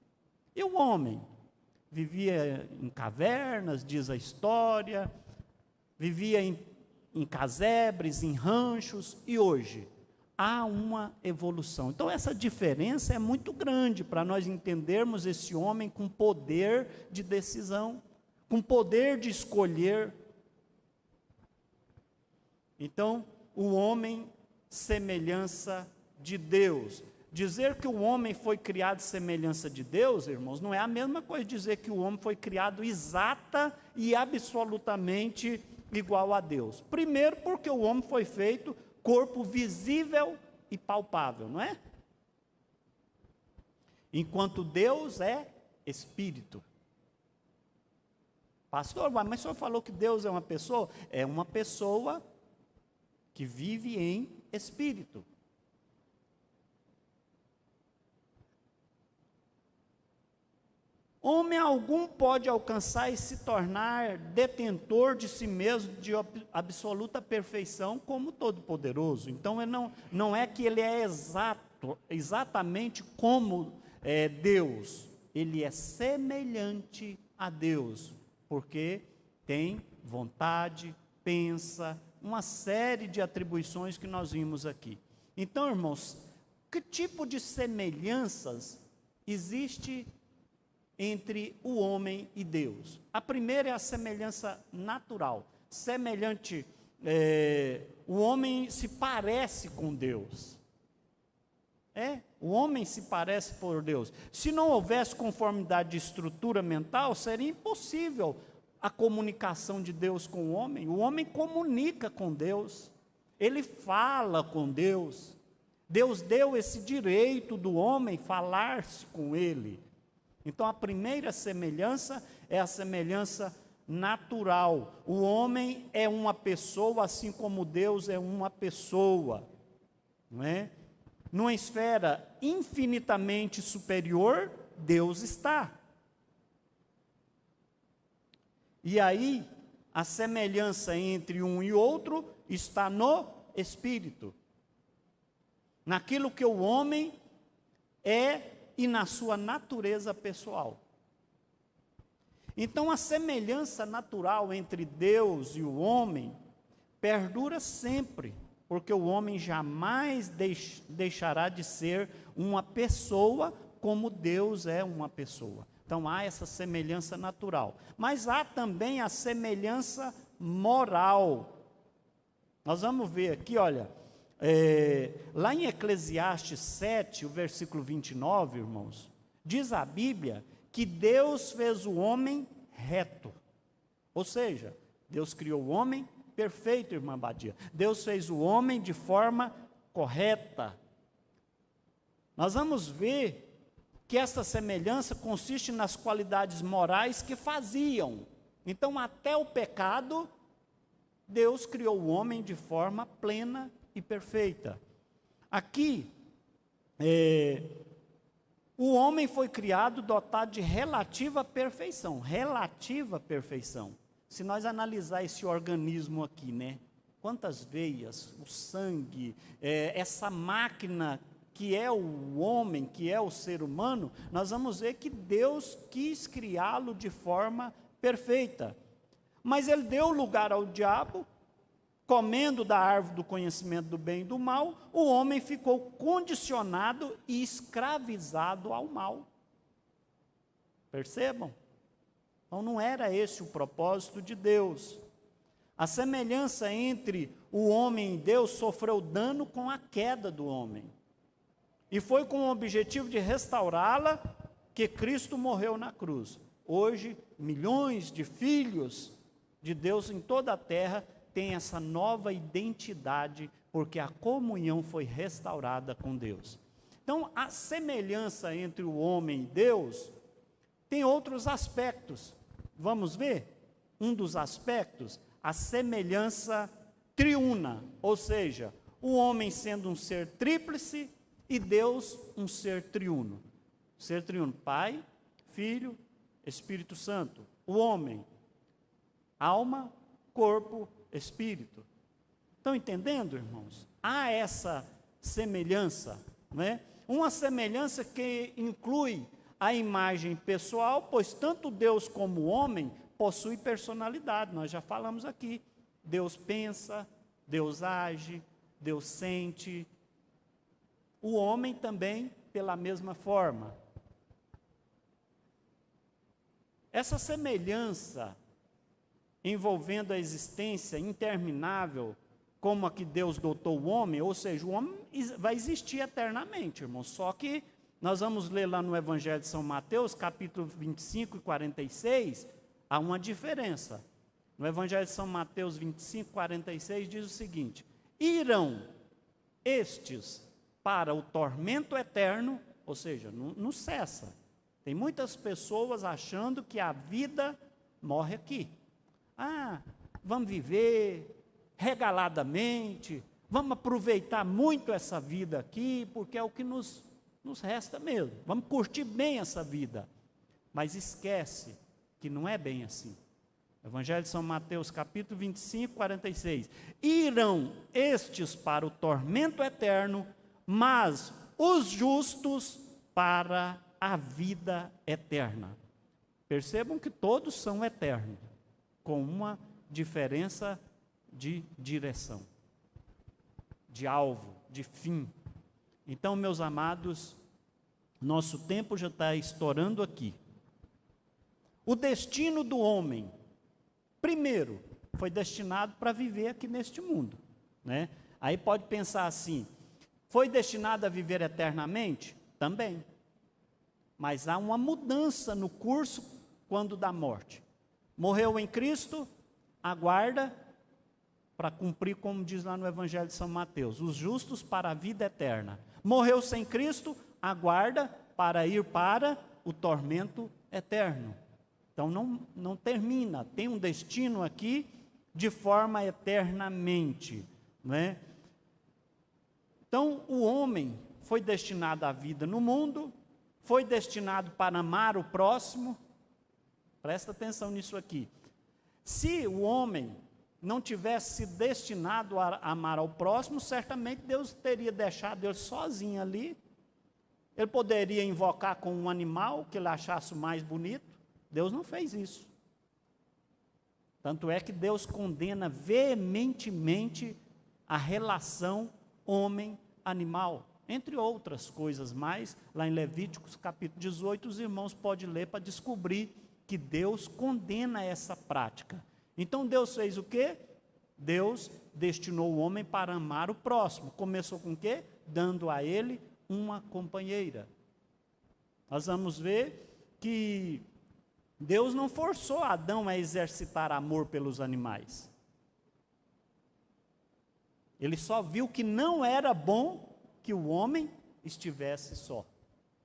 Speaker 2: E o homem? Vivia em cavernas, diz a história, vivia em casebres, em ranchos, e hoje há uma evolução. Então essa diferença é muito grande para nós entendermos esse homem com poder de decisão, com poder de escolher. Então, o homem, semelhança de Deus. Dizer que o homem foi criado semelhança de Deus, irmãos, não é a mesma coisa dizer que o homem foi criado exata e absolutamente igual a Deus. Primeiro, porque o homem foi feito corpo visível e palpável, não é? Enquanto Deus é espírito. Pastor, mas o senhor falou que Deus é uma pessoa? É uma pessoa que vive em espírito. Homem algum pode alcançar e se tornar detentor de si mesmo de absoluta perfeição como Todo-Poderoso. Então, não é que ele é exatamente como Deus. Ele é semelhante a Deus, porque tem vontade, pensa, uma série de atribuições que nós vimos aqui. Então, irmãos, que tipo de semelhanças existe entre o homem e Deus? A primeira é a semelhança natural. Semelhante, o homem se parece com Deus. O homem se parece por Deus. Se não houvesse conformidade de estrutura mental, seria impossível a comunicação de Deus com o homem. O homem comunica com Deus, ele fala com Deus. Deus deu esse direito do homem falar-se com ele. Então a primeira semelhança é a semelhança natural. O homem é uma pessoa, assim como Deus é uma pessoa, não é? Numa esfera infinitamente superior, Deus está. E aí, a semelhança entre um e outro está no espírito, naquilo que o homem é e na sua natureza pessoal. Então, a semelhança natural entre Deus e o homem perdura sempre, porque o homem jamais deixará de ser uma pessoa como Deus é uma pessoa. Então, há essa semelhança natural. Mas há também a semelhança moral. Nós vamos ver aqui, olha, lá em Eclesiastes 7, o versículo 29, irmãos, diz a Bíblia que Deus fez o homem reto. Ou seja, Deus criou o homem perfeito, irmã Badia. Deus fez o homem de forma correta. Nós vamos ver que essa semelhança consiste nas qualidades morais que faziam. Então, até o pecado, Deus criou o homem de forma plena e perfeita. Aqui, o homem foi criado dotado de relativa perfeição. Relativa perfeição. Se nós analisar esse organismo aqui, né? Quantas veias, o sangue, essa máquina que é o homem, que é o ser humano, nós vamos ver que Deus quis criá-lo de forma perfeita. Mas ele deu lugar ao diabo, comendo da árvore do conhecimento do bem e do mal, o homem ficou condicionado e escravizado ao mal. Percebam? Então não era esse o propósito de Deus. A semelhança entre o homem e Deus sofreu dano com a queda do homem. E foi com o objetivo de restaurá-la que Cristo morreu na cruz. Hoje, milhões de filhos de Deus em toda a terra têm essa nova identidade, porque a comunhão foi restaurada com Deus. Então, a semelhança entre o homem e Deus tem outros aspectos. Vamos ver? Um dos aspectos, a semelhança triuna, ou seja, o homem sendo um ser tríplice e Deus um ser triuno. Ser triuno, Pai, Filho, Espírito Santo. O homem, alma, corpo, espírito. Estão entendendo, irmãos? Há essa semelhança, não é? Uma semelhança que inclui a imagem pessoal, pois tanto Deus como o homem possuem personalidade. Nós já falamos aqui. Deus pensa, Deus age, Deus sente. O homem também, pela mesma forma. Essa semelhança envolvendo a existência interminável, como a que Deus dotou o homem, ou seja, o homem vai existir eternamente, irmãos. Só que nós vamos ler lá no Evangelho de São Mateus, capítulo 25 e 46, há uma diferença. No Evangelho de São Mateus 25, 46, diz o seguinte: irão estes para o tormento eterno, ou seja, não cessa. Tem muitas pessoas achando que a vida morre aqui. Vamos viver regaladamente, vamos aproveitar muito essa vida aqui, porque é o que nos resta mesmo. Vamos curtir bem essa vida. Mas esquece que não é bem assim. Evangelho de São Mateus, capítulo 25, 46. Irão estes para o tormento eterno, mas os justos para a vida eterna. Percebam que todos são eternos, com uma diferença de direção, de alvo, de fim. Então, meus amados, nosso tempo já está estourando aqui. O destino do homem, primeiro, foi destinado para viver aqui neste mundo, né? Aí pode pensar assim, foi destinado a viver eternamente? Também. Mas há uma mudança no curso quando da morte. Morreu em Cristo, aguarda para cumprir, como diz lá no Evangelho de São Mateus, os justos para a vida eterna. Morreu sem Cristo, aguarda para ir para o tormento eterno. Então não termina, tem um destino aqui de forma eternamente, não é? Então o homem foi destinado à vida no mundo, foi destinado para amar o próximo. Presta atenção nisso aqui. Se o homem não tivesse sido destinado a amar ao próximo, certamente Deus teria deixado ele sozinho ali. Ele poderia invocar com um animal que ele achasse mais bonito. Deus não fez isso. Tanto é que Deus condena veementemente a relação homem-animal, entre outras coisas mais. Lá em Levíticos capítulo 18, os irmãos podem ler para descobrir que Deus condena essa prática. Então Deus fez o quê? Deus destinou o homem para amar o próximo. Começou com o quê? Dando a ele uma companheira. Nós vamos ver que Deus não forçou Adão a exercitar amor pelos animais. Ele só viu que não era bom que o homem estivesse só.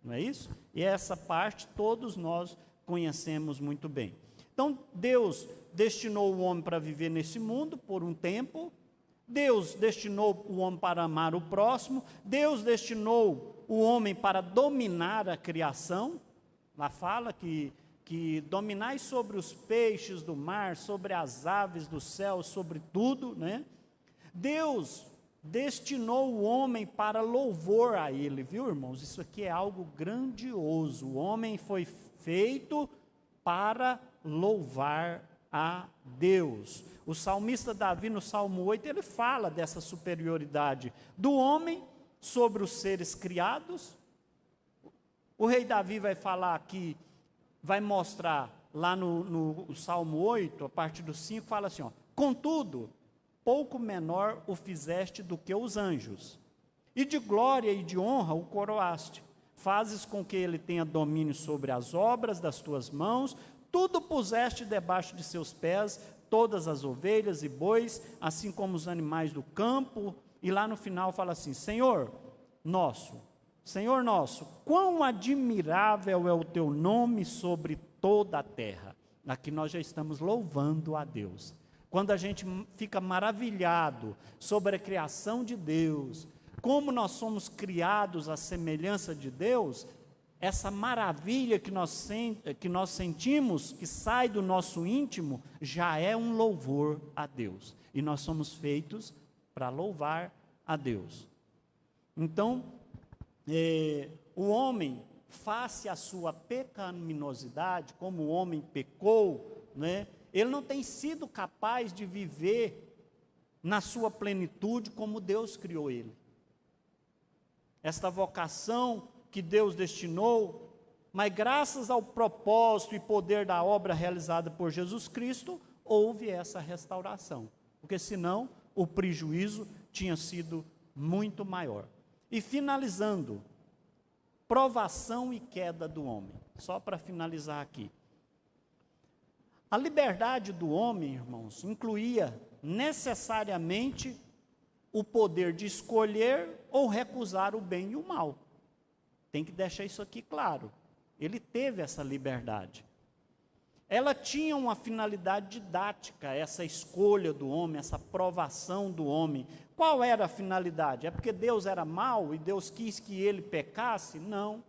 Speaker 2: Não é isso? E essa parte todos nós conhecemos muito bem. Então, Deus destinou o homem para viver nesse mundo por um tempo. Deus destinou o homem para amar o próximo. Deus destinou o homem para dominar a criação. Lá fala que dominai sobre os peixes do mar, sobre as aves do céu, sobre tudo, né? Deus destinou o homem para louvor a ele, viu, irmãos? Isso aqui é algo grandioso. O homem foi feito para louvar a Deus. O salmista Davi, no Salmo 8, ele fala dessa superioridade do homem sobre os seres criados. O rei Davi vai falar aqui, vai mostrar lá no Salmo 8, a partir do 5, fala assim, ó, contudo, pouco menor o fizeste do que os anjos, e de glória e de honra o coroaste. Fazes com que ele tenha domínio sobre as obras das tuas mãos, tudo puseste debaixo de seus pés, todas as ovelhas e bois, assim como os animais do campo. E lá no final fala assim: Senhor nosso, quão admirável é o teu nome sobre toda a terra. Aqui nós já estamos louvando a Deus. Quando a gente fica maravilhado sobre a criação de Deus, como nós somos criados à semelhança de Deus, essa maravilha que nós sentimos, que sai do nosso íntimo, já é um louvor a Deus. E nós somos feitos para louvar a Deus. Então, o homem, face à sua pecaminosidade, como o homem pecou, né, ele não tem sido capaz de viver na sua plenitude como Deus criou ele. Esta vocação que Deus destinou, mas graças ao propósito e poder da obra realizada por Jesus Cristo, houve essa restauração, porque senão o prejuízo tinha sido muito maior. E finalizando, provação e queda do homem, só para finalizar aqui. A liberdade do homem, irmãos, incluía necessariamente o poder de escolher ou recusar o bem e o mal. Tem que deixar isso aqui claro. Ele teve essa liberdade. Ela tinha uma finalidade didática, essa escolha do homem, essa provação do homem. Qual era a finalidade? É porque Deus era mau e Deus quis que ele pecasse? Não.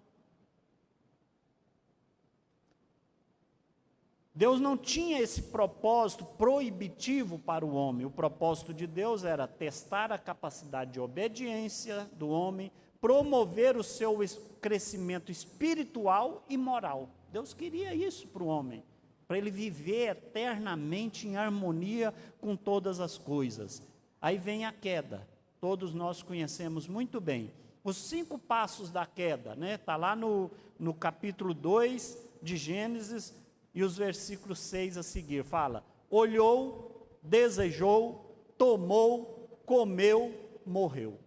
Speaker 2: Deus não tinha esse propósito proibitivo para o homem. O propósito de Deus era testar a capacidade de obediência do homem, promover o seu crescimento espiritual e moral. Deus queria isso para o homem, para ele viver eternamente em harmonia com todas as coisas. Aí vem a queda, todos nós conhecemos muito bem. Os 5 passos da queda, né? Está lá no capítulo 2 de Gênesis, e os versículos 6 a seguir, fala: olhou, desejou, tomou, comeu, morreu.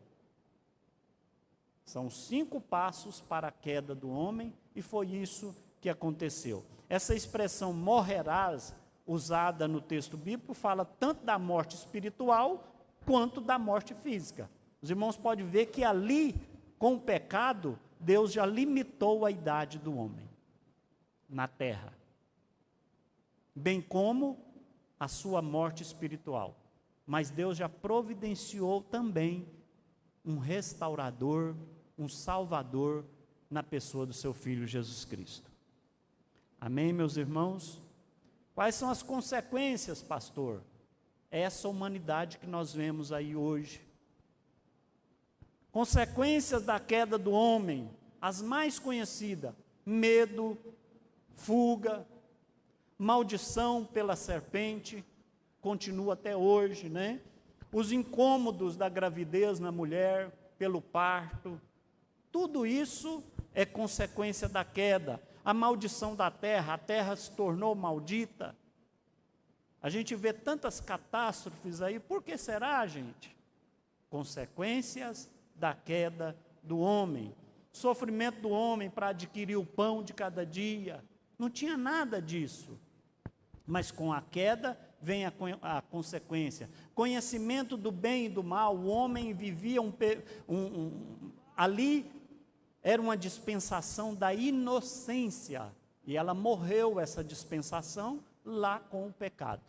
Speaker 2: São 5 passos para a queda do homem, e foi isso que aconteceu. Essa expressão morrerás, usada no texto bíblico, fala tanto da morte espiritual, quanto da morte física. Os irmãos podem ver que ali, com o pecado, Deus já limitou a idade do homem na terra, bem como a sua morte espiritual. Mas Deus já providenciou também um restaurador, um salvador, na pessoa do seu Filho Jesus Cristo. Amém, meus irmãos? Quais são as consequências, pastor? Essa humanidade que nós vemos aí hoje. Consequências da queda do homem, as mais conhecidas: medo, fuga, maldição pela serpente, continua até hoje, né? Os incômodos da gravidez na mulher, pelo parto, tudo isso é consequência da queda. A maldição da terra, a terra se tornou maldita. A gente vê tantas catástrofes aí, por que será, gente? Consequências da queda do homem. Sofrimento do homem para adquirir o pão de cada dia. Não tinha nada disso. Mas com a queda vem a consequência. Conhecimento do bem e do mal. O homem vivia ali era uma dispensação da inocência. E ela morreu, essa dispensação, lá com o pecado.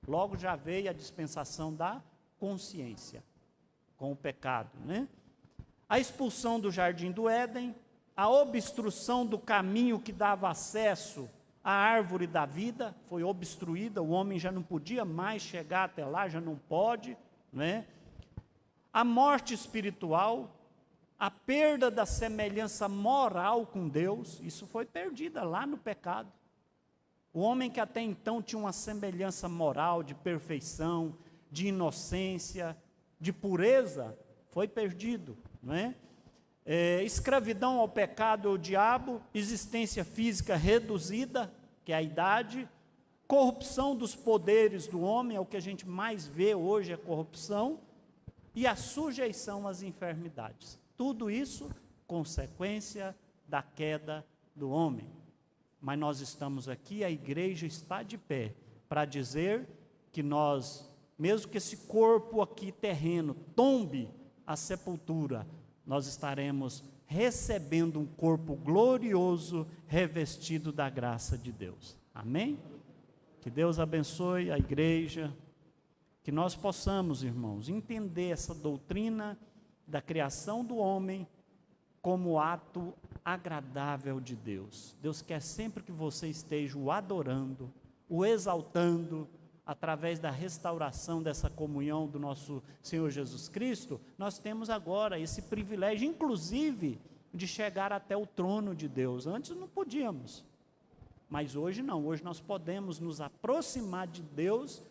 Speaker 2: Logo já veio a dispensação da consciência, com o pecado, né? A expulsão do jardim do Éden, a obstrução do caminho que dava acesso à árvore da vida, foi obstruída, o homem já não podia mais chegar até lá, já não pode, né? A morte espiritual, a perda da semelhança moral com Deus, isso foi perdida lá no pecado. O homem que até então tinha uma semelhança moral, de perfeição, de inocência, de pureza, foi perdido, não é? Escravidão ao pecado ou ao diabo, existência física reduzida, que é a idade, corrupção dos poderes do homem, é o que a gente mais vê hoje, a corrupção, e a sujeição às enfermidades. Tudo isso consequência da queda do homem. mas nós estamos aqui, a igreja está de pé, para dizer que nós, mesmo que esse corpo aqui terreno tombe à sepultura, nós estaremos recebendo um corpo glorioso, revestido da graça de Deus. Amém? Que Deus abençoe a igreja, que nós possamos, irmãos, entender essa doutrina da criação do homem como ato agradável de Deus. Deus quer sempre que você esteja o adorando, o exaltando, através da restauração dessa comunhão do nosso Senhor Jesus Cristo. Nós temos agora esse privilégio, inclusive, de chegar até o trono de Deus. Antes não podíamos, mas hoje não. Hoje nós podemos nos aproximar de Deus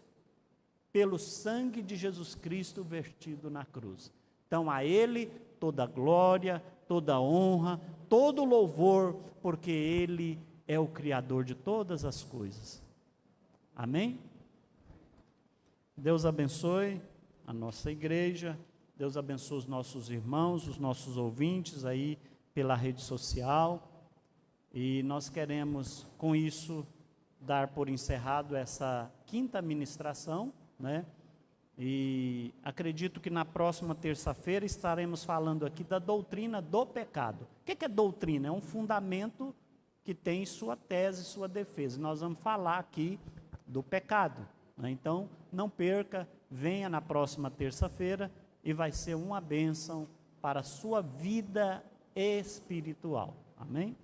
Speaker 2: pelo sangue de Jesus Cristo vertido na cruz. Então a Ele toda glória, toda honra, todo louvor, porque Ele é o Criador de todas as coisas. Amém? Deus abençoe a nossa igreja, Deus abençoe os nossos irmãos, os nossos ouvintes aí pela rede social, e nós queremos com isso dar por encerrado essa quinta ministração, né? E acredito que na próxima terça-feira estaremos falando aqui da doutrina do pecado. O que é doutrina? É um fundamento que tem sua tese, sua defesa. Nós vamos falar aqui do pecado, né? Então, não perca, venha na próxima terça-feira e vai ser uma bênção para a sua vida espiritual. Amém?